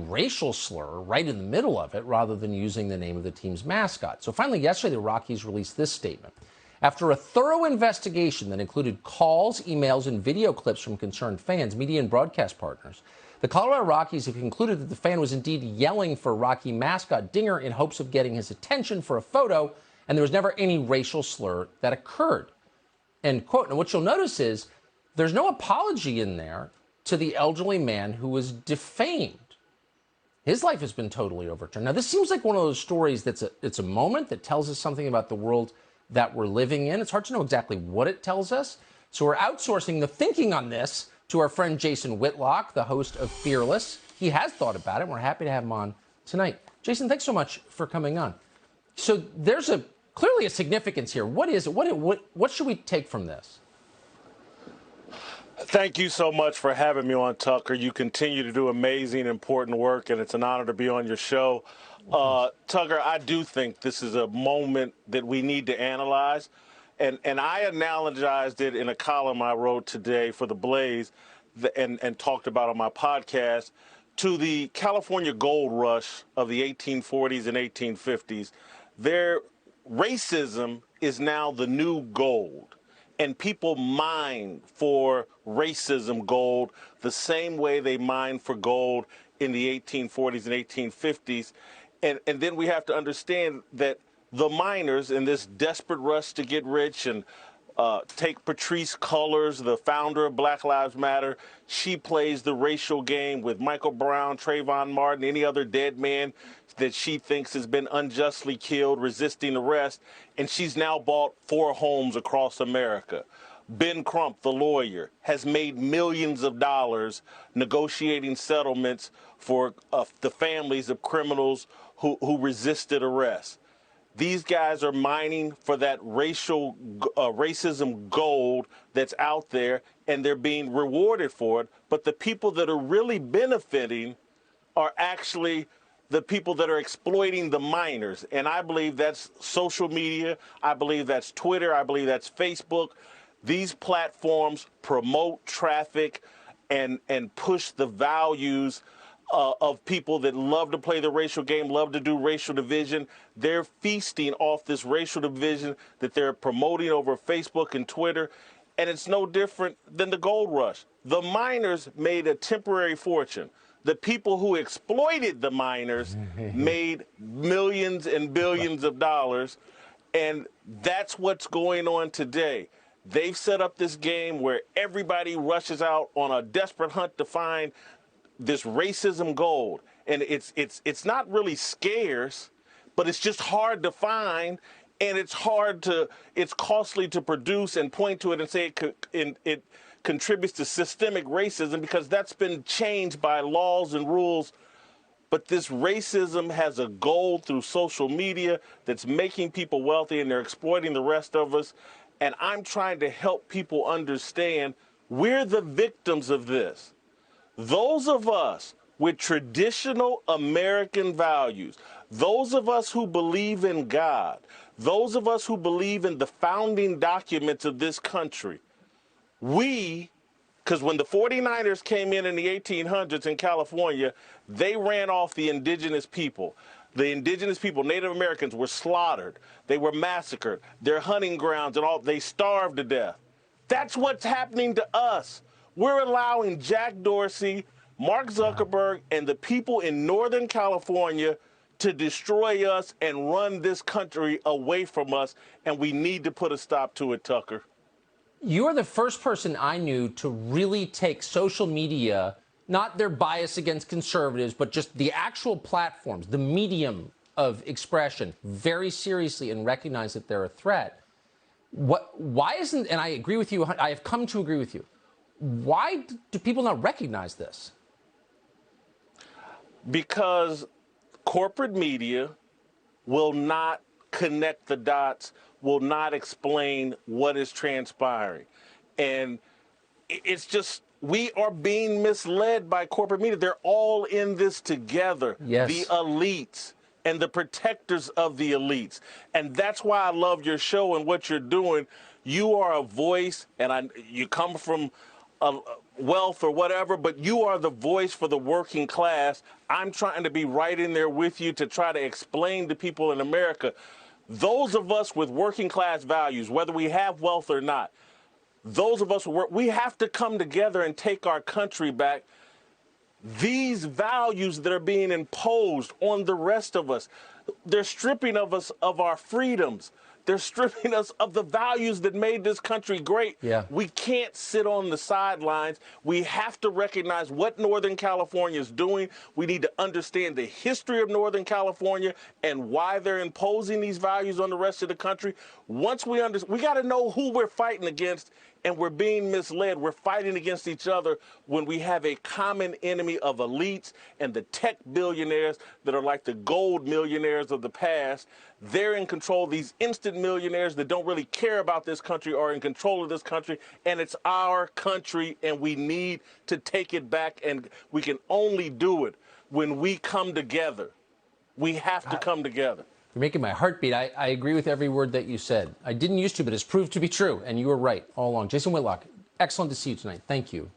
racial slur right in the middle of it rather than using the name of the team's mascot. So finally, yesterday, the Rockies released this statement. After a thorough investigation that included calls, emails, and video clips from concerned fans, media, and broadcast partners, the Colorado Rockies have concluded that the fan was indeed yelling for Rocky mascot Dinger in hopes of getting his attention for a photo, and there was never any racial slur that occurred. End quote. And what you'll notice is there's no apology in there to the elderly man who was defamed. His life has been totally overturned. Now, this seems like one of those stories it's a moment that tells us something about the world that we're living in. It's hard to know exactly what it tells us. So we're outsourcing the thinking on this to our friend Jason Whitlock, the host of Fearless. He has thought about it, and we're happy to have him on tonight. Jason, thanks so much for coming on. So there's clearly a significance here. What is it? What should we take from this? Thank you so much for having me on, Tucker. You continue to do amazing, important work, and it's an honor to be on your show. Tucker, I do think this is a moment that we need to analyze. And I analogized it in a column I wrote today for The Blaze and talked about on my podcast to the California gold rush of the 1840s and 1850s. Their racism is now the new gold. And people mine for racism gold the same way they mined for gold in the 1840s and 1850s. And then we have to understand that the miners in this desperate rush to get rich and take Patrice Cullors, the founder of Black Lives Matter. She plays the racial game with Michael Brown, Trayvon Martin, any other dead man that she thinks has been unjustly killed, resisting arrest. And she's now bought 4 homes across America. Ben Crump, the lawyer, has made millions of dollars negotiating settlements for the families of criminals who resisted arrest. These guys are mining for that racism gold that's out there, and they're being rewarded for it. But the people that are really benefiting are actually the people that are exploiting the miners. And I believe that's social media. I believe that's Twitter. I believe that's Facebook. These platforms promote traffic and push the values of people that love to play the racial game, love to do racial division. They're feasting off this racial division that they're promoting over Facebook and Twitter. And it's no different than the gold rush. The miners made a temporary fortune. The people who exploited the miners made millions and billions of dollars. And that's what's going on today. They've set up this game where everybody rushes out on a desperate hunt to find this racism gold. And it's not really scarce, but it's just hard to find, and it's costly to produce and point to it and say it contributes to systemic racism, because that's been changed by laws and rules. But this racism has a gold through social media that's making people wealthy, and they're exploiting the rest of us. And I'm trying to help people understand we're the victims of this. Those of us with traditional American values, those of us who believe in God, those of us who believe in the founding documents of this country, because when the 49ers came in the 1800s in California, they ran off the indigenous people. The indigenous people, Native Americans, were slaughtered. They were massacred. Their hunting grounds and all, they starved to death. That's what's happening to us. We're allowing Jack Dorsey, Mark Zuckerberg, and the people in Northern California to destroy us and run this country away from us, and we need to put a stop to it, Tucker. You're the first person I knew to really take social media, not their bias against conservatives, but just the actual platforms, the medium of expression, very seriously and recognize that they're a threat. Why isn't, and I agree with you, I have come to agree with you, why do people not recognize this? Because corporate media will not connect the dots, will not explain what is transpiring. And it's just, we are being misled by corporate media. They're all in this together. Yes. The elites and the protectors of the elites. And that's why I love your show and what you're doing. You are a voice, and you come from wealth or whatever, but you are the voice for the working class. I'm trying to be right in there with you to try to explain to people in America, those of us with working class values, whether we have wealth or not, those of us who work, we have to come together and take our country back. These values that are being imposed on the rest of us, they're stripping of us of our freedoms. They're stripping us of the values that made this country great. Yeah. We can't sit on the sidelines. We have to recognize what Northern California is doing. We need to understand the history of Northern California and why they're imposing these values on the rest of the country. Once we understand, we got to know who we're fighting against, and we're being misled. We're fighting against each other when we have a common enemy of elites and the tech billionaires that are like the gold millionaires of the past. They're in control. These instant millionaires that don't really care about this country are in control of this country, and it's our country, and we need to take it back, and we can only do it when we come together. We have to come together. You're making my heart beat. I agree with every word that you said. I didn't used to, but it's proved to be true, and you were right all along. Jason Whitlock, excellent to see you tonight. Thank you.